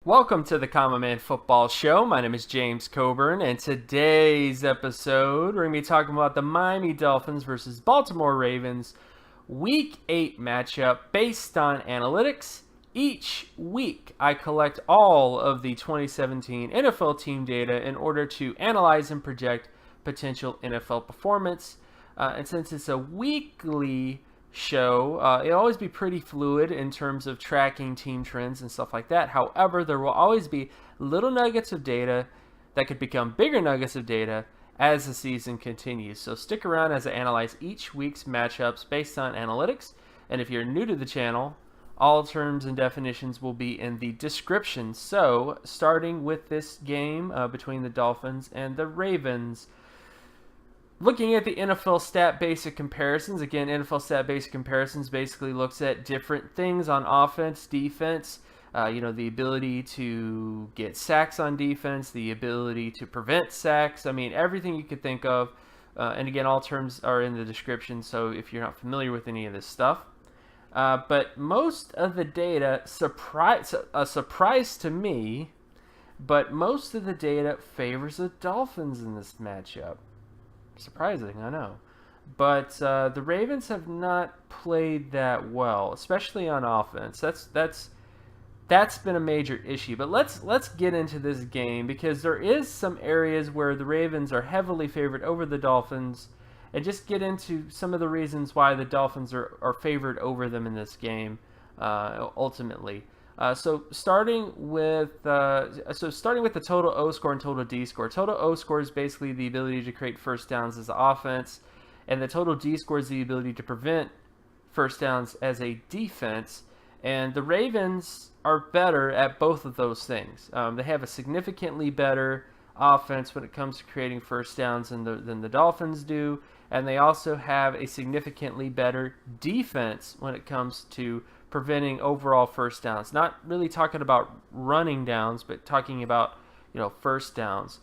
Welcome to the Common Man Football Show. My name is James Coburn, and today's episode we're going to be talking about the Miami Dolphins versus Baltimore Ravens Week 8 matchup based on analytics. Each week, I collect all of the 2017 NFL team data in order to analyze and project potential NFL performance. And since it's a weekly show, it'll always be pretty fluid in terms of tracking team trends and stuff like that. However, there will always be little nuggets of data that could become bigger nuggets of data as the season continues. So stick around as I analyze each week's matchups based on analytics. And if you're new to the channel, all terms and definitions will be in the description. So starting with this game between the Dolphins and the Ravens, looking at the NFL stat basic comparisons, again, NFL stat basic comparisons basically looks at different things on offense, defense, the ability to get sacks on defense, the ability to prevent sacks. I mean, everything you could think of. And again, all terms are in the description, so if you're not familiar with any of this stuff. But most of the data, a surprise to me, but most of the data favors the Dolphins in this matchup. Surprising, I know. But the Ravens have not played that well, especially on offense. That's been a major issue. But let's get into this game because there is some areas where the Ravens are heavily favored over the Dolphins, and just get into some of the reasons why the Dolphins are favored over them in this game ultimately. So starting with the total O score and total D score. Total O score is basically the ability to create first downs as an offense, and the total D score is the ability to prevent first downs as a defense. And the Ravens are better at both of those things. They have a significantly better offense when it comes to creating first downs than the Dolphins do, and they also have a significantly better defense when it comes to preventing overall first downs. Not really talking about running downs, but talking about first downs.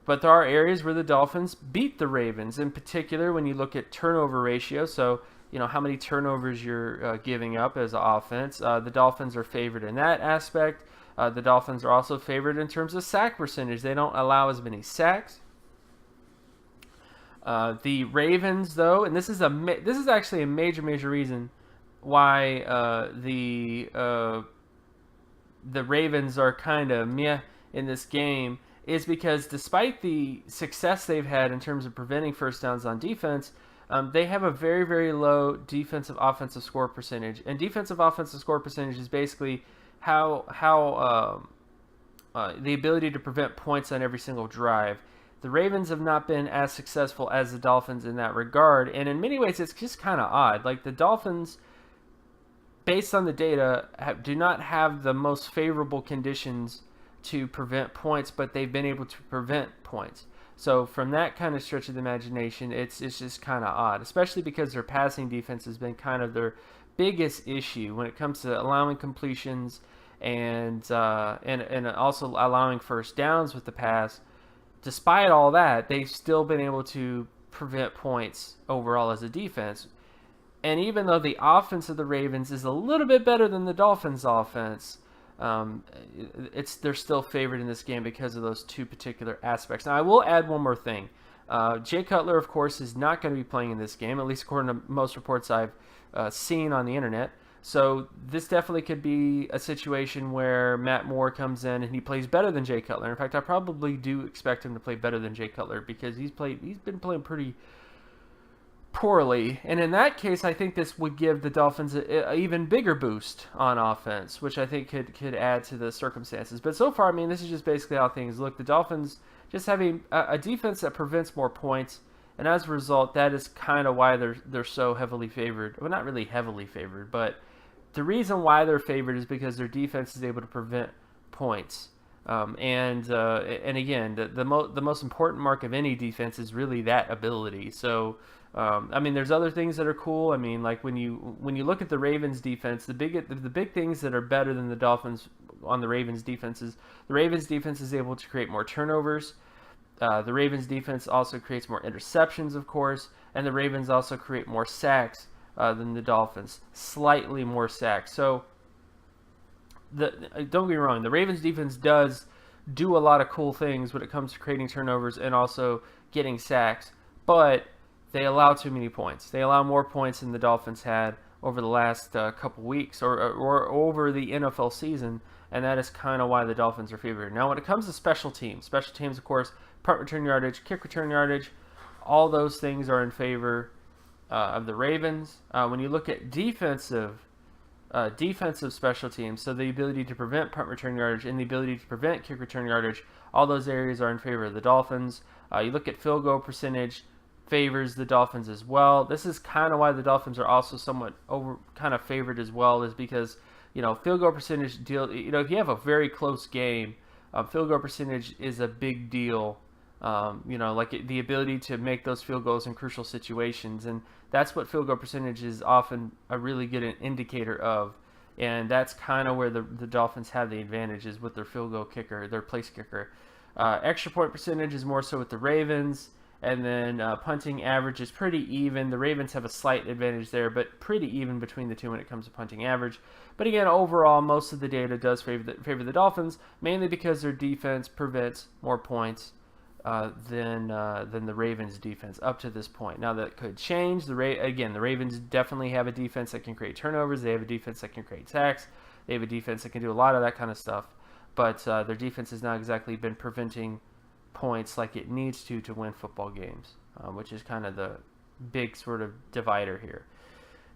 But there are areas where the Dolphins beat the Ravens. In particular, when you look at turnover ratio, so how many turnovers you're giving up as an offense. The Dolphins are favored in that aspect. The Dolphins are also favored in terms of sack percentage. They don't allow as many sacks. The Ravens, though, and this is actually a major reason why the Ravens are kind of meh in this game, is because despite the success they've had in terms of preventing first downs on defense, they have a very low defensive offensive score percentage. And defensive offensive score percentage is basically how the ability to prevent points on every single drive. The Ravens have not been as successful as the Dolphins in that regard, and in many ways it's just kind of odd. Like, the Dolphins, based on the data, do not have the most favorable conditions to prevent points, but they've been able to prevent points. So from that kind of stretch of the imagination, it's just kind of odd, especially because their passing defense has been kind of their biggest issue when it comes to allowing completions and also allowing first downs with the pass. Despite all that, they've still been able to prevent points overall as a defense. And even though the offense of the Ravens is a little bit better than the Dolphins' offense, they're still favored in this game because of those two particular aspects. Now, I will add one more thing. Jay Cutler, of course, is not going to be playing in this game, at least according to most reports I've seen on the internet. So this definitely could be a situation where Matt Moore comes in and he plays better than Jay Cutler. In fact, I probably do expect him to play better than Jay Cutler because he's been playing pretty poorly. And in that case, I think this would give the Dolphins a even bigger boost on offense, which I think could add to the circumstances. But so far, I mean, this is just basically how things look. The Dolphins just having a defense that prevents more points, and as a result, that is kind of why they're so heavily favored. Well, not really heavily favored, but the reason why they're favored is because their defense is able to prevent points. And again, the most important mark of any defense is really that ability. So, I mean, there's other things that are cool. I mean, like when you look at the Ravens defense, the big things that are better than the Dolphins on the Ravens defense is the Ravens defense is able to create more turnovers. The Ravens defense also creates more interceptions, of course, and the Ravens also create more sacks than the Dolphins, slightly more sacks. So don't get me wrong, the Ravens defense does do a lot of cool things when it comes to creating turnovers and also getting sacks, but they allow too many points. They allow more points than the Dolphins had over the last couple weeks or over the NFL season, and that is kind of why the Dolphins are favored. Now, when it comes to special teams, of course, punt return yardage, kick return yardage, all those things are in favor of the Ravens. When you look at defensive special teams, so the ability to prevent punt return yardage and the ability to prevent kick return yardage, all those areas are in favor of the Dolphins. You look at field goal percentage, favors the Dolphins as well. This is kind of why the Dolphins are also somewhat favored as well, is because, field goal percentage deal, if you have a very close game, field goal percentage is a big deal. Like the ability to make those field goals in crucial situations, and that's what field goal percentage is often a really good indicator of, and that's kind of where the Dolphins have the advantage, is with their field goal kicker, their place kicker. Extra point percentage is more so with the Ravens, and then punting average is pretty even. The Ravens have a slight advantage there, but pretty even between the two when it comes to punting average. But again, overall, most of the data does favor the Dolphins, mainly because their defense prevents more points than the Ravens defense up to this point. Now that could change. The Ravens definitely have a defense that can create turnovers. They have a defense that can create sacks. They have a defense that can do a lot of that kind of stuff. But their defense has not exactly been preventing points like it needs to win football games, which is kind of the big sort of divider here.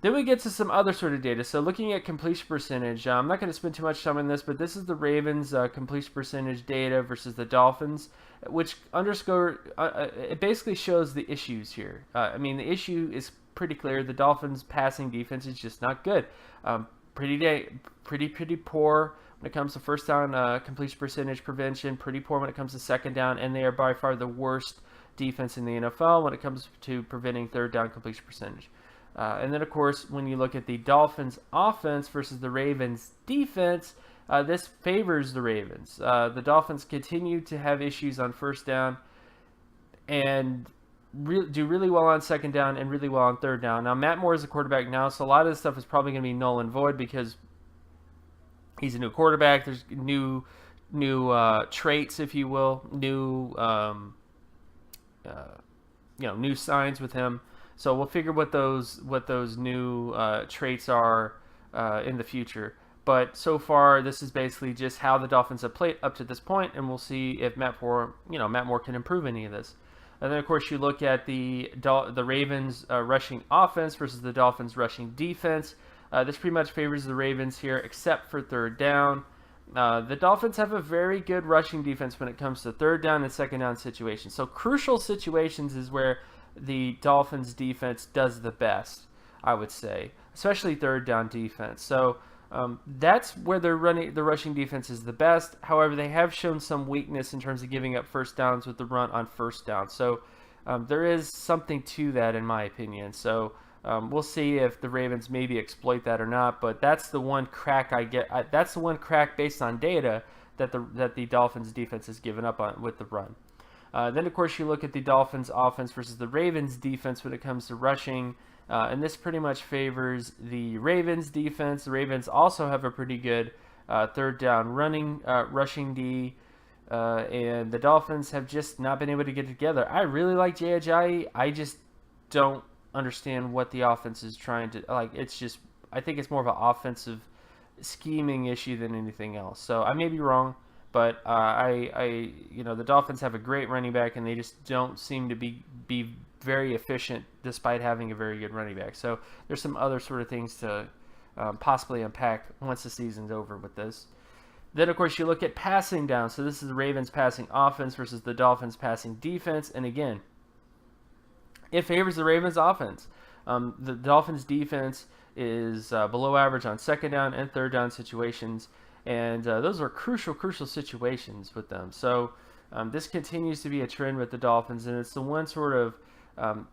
Then we get to some other sort of data. So looking at completion percentage, I'm not going to spend too much time on this, but this is the Ravens completion percentage data versus the Dolphins, which it basically shows the issues here. The issue is pretty clear. The Dolphins' passing defense is just not good. Pretty poor when it comes to first down completion percentage prevention. Pretty poor when it comes to second down, and they are by far the worst defense in the NFL when it comes to preventing third down completion percentage. And then, of course, when you look at the Dolphins' offense versus the Ravens' defense, this favors the Ravens. The Dolphins continue to have issues on first down and do really well on second down and really well on third down. Now, Matt Moore is the quarterback now, so a lot of this stuff is probably going to be null and void because he's a new quarterback. There's new traits, if you will, new signs with him. So we'll figure what those new traits are in the future. But so far, this is basically just how the Dolphins have played up to this point, and we'll see if Matt Moore can improve any of this. And then, of course, you look at the Ravens rushing offense versus the Dolphins rushing defense. This pretty much favors the Ravens here, except for third down. The Dolphins have a very good rushing defense when it comes to third down and second down situations. So crucial situations is where the Dolphins defense does the best, I would say, especially third down defense. So that's where the rushing defense is the best. However, they have shown some weakness in terms of giving up first downs with the run on first down. So there is something to that, in my opinion. So we'll see if the Ravens maybe exploit that or not. But that's the one crack I get. That's the one crack based on data that the Dolphins defense has given up on with the run. Then, of course, you look at the Dolphins offense versus the Ravens defense when it comes to rushing, and this pretty much favors the Ravens defense. The Ravens also have a pretty good third down rushing D, and the Dolphins have just not been able to get it together. I really like Jay Ajayi. I just don't understand what the offense is trying to like. I think it's more of an offensive scheming issue than anything else. So I may be wrong. But the Dolphins have a great running back, and they just don't seem to be very efficient despite having a very good running back. So there's some other sort of things to possibly unpack once the season's over with this. Then, of course, you look at passing down. So this is the Ravens passing offense versus the Dolphins passing defense. And again, it favors the Ravens offense. The Dolphins defense is below average on second down and third down situations. And those are crucial situations with them. So this continues to be a trend with the Dolphins, and it's the one sort of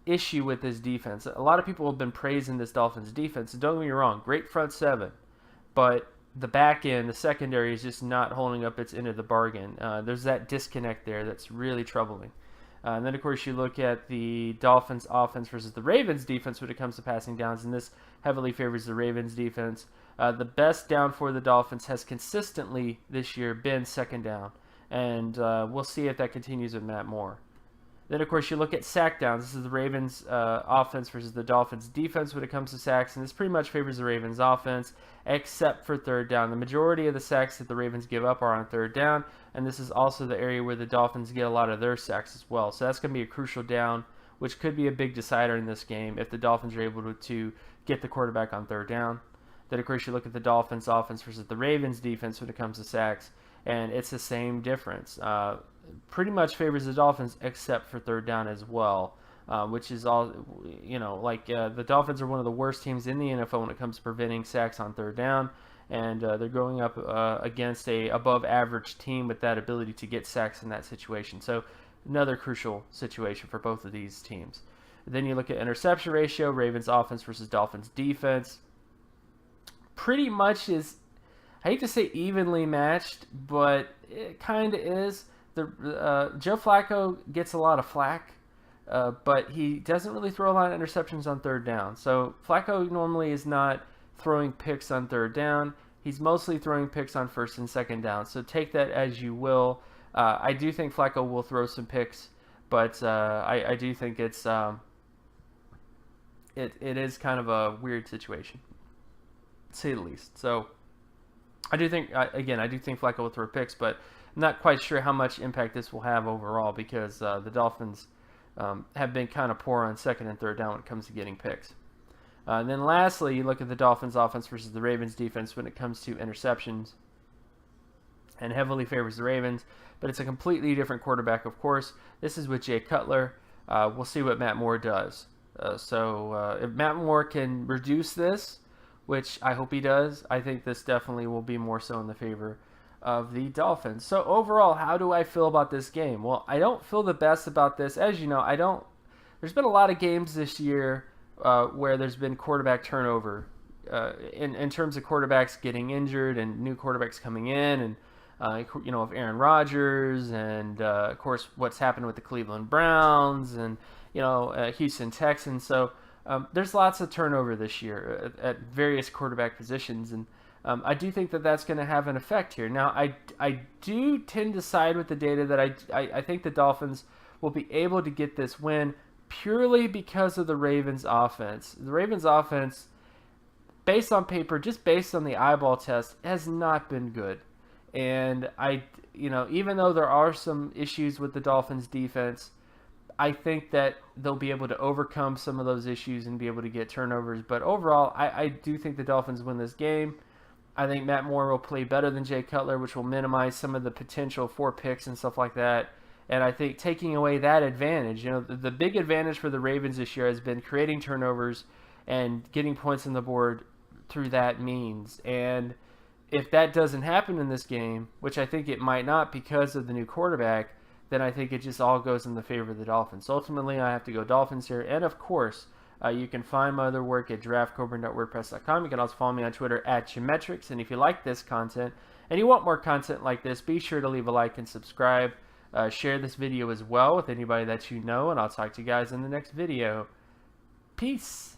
issue with this defense. A lot of people have been praising this Dolphins defense. Don't get me wrong, great front seven, but the back end, the secondary, is just not holding up its end of the bargain. There's that disconnect there that's really troubling. And then, of course, you look at the Dolphins offense versus the Ravens defense when it comes to passing downs, and this heavily favors the Ravens defense. The best down for the Dolphins has consistently this year been second down, and we'll see if that continues with Matt Moore. Then, of course, you look at sack downs. This is the Ravens offense versus the Dolphins defense when it comes to sacks, and this pretty much favors the Ravens offense, except for third down. The majority of the sacks that the Ravens give up are on third down, and this is also the area where the Dolphins get a lot of their sacks as well. So that's going to be a crucial down, which could be a big decider in this game if the Dolphins are able to get the quarterback on third down. Then, of course, you look at the Dolphins offense versus the Ravens defense when it comes to sacks, and it's the same difference. Pretty much favors the Dolphins except for third down as well, which is all, the Dolphins are one of the worst teams in the NFL when it comes to preventing sacks on third down, and they're going up against a above average team with that ability to get sacks in that situation. So another crucial situation for both of these teams. Then you look at interception ratio, Ravens offense versus Dolphins defense. Pretty much is, I hate to say evenly matched, but it kind of is. Joe Flacco gets a lot of flack, but he doesn't really throw a lot of interceptions on third down. So Flacco normally is not throwing picks on third down. He's mostly throwing picks on first and second down. So take that as you will. I do think Flacco will throw some picks, but I do think it is kind of a weird situation, to say the least. So I do think Flacco will throw picks, but I'm not quite sure how much impact this will have overall because the Dolphins have been kind of poor on second and third down when it comes to getting picks. And then lastly, you look at the Dolphins offense versus the Ravens defense when it comes to interceptions, and heavily favors the Ravens, but it's a completely different quarterback, of course. This is with Jay Cutler. We'll see what Matt Moore does. So if Matt Moore can reduce this, which I hope he does, I think this definitely will be more so in the favor of the Dolphins. So overall, how do I feel about this game? Well, I don't feel the best about this. As you know, there's been a lot of games this year where there's been quarterback turnover in terms of quarterbacks getting injured and new quarterbacks coming in, and of Aaron Rodgers, and of course what's happened with the Cleveland Browns and Houston Texans. So there's lots of turnover this year at various quarterback positions, and I do think that that's going to have an effect here. Now, I do tend to side with the data that I think the Dolphins will be able to get this win purely because of the Ravens offense. The Ravens offense, based on paper, just based on the eyeball test, has not been good. And even though there are some issues with the Dolphins defense, I think that they'll be able to overcome some of those issues and be able to get turnovers. But overall, I do think the Dolphins win this game. I think Matt Moore will play better than Jay Cutler, which will minimize some of the potential for picks and stuff like that. And I think taking away that advantage, the big advantage for the Ravens this year has been creating turnovers and getting points on the board through that means. And if that doesn't happen in this game, which I think it might not because of the new quarterback, then I think it just all goes in the favor of the Dolphins. So ultimately, I have to go Dolphins here. And of course, you can find my other work at draftcoburn.wordpress.com. You can also follow me on Twitter at Geometrics. And if you like this content and you want more content like this, be sure to leave a like and subscribe. Share this video as well with anybody that you know, and I'll talk to you guys in the next video. Peace.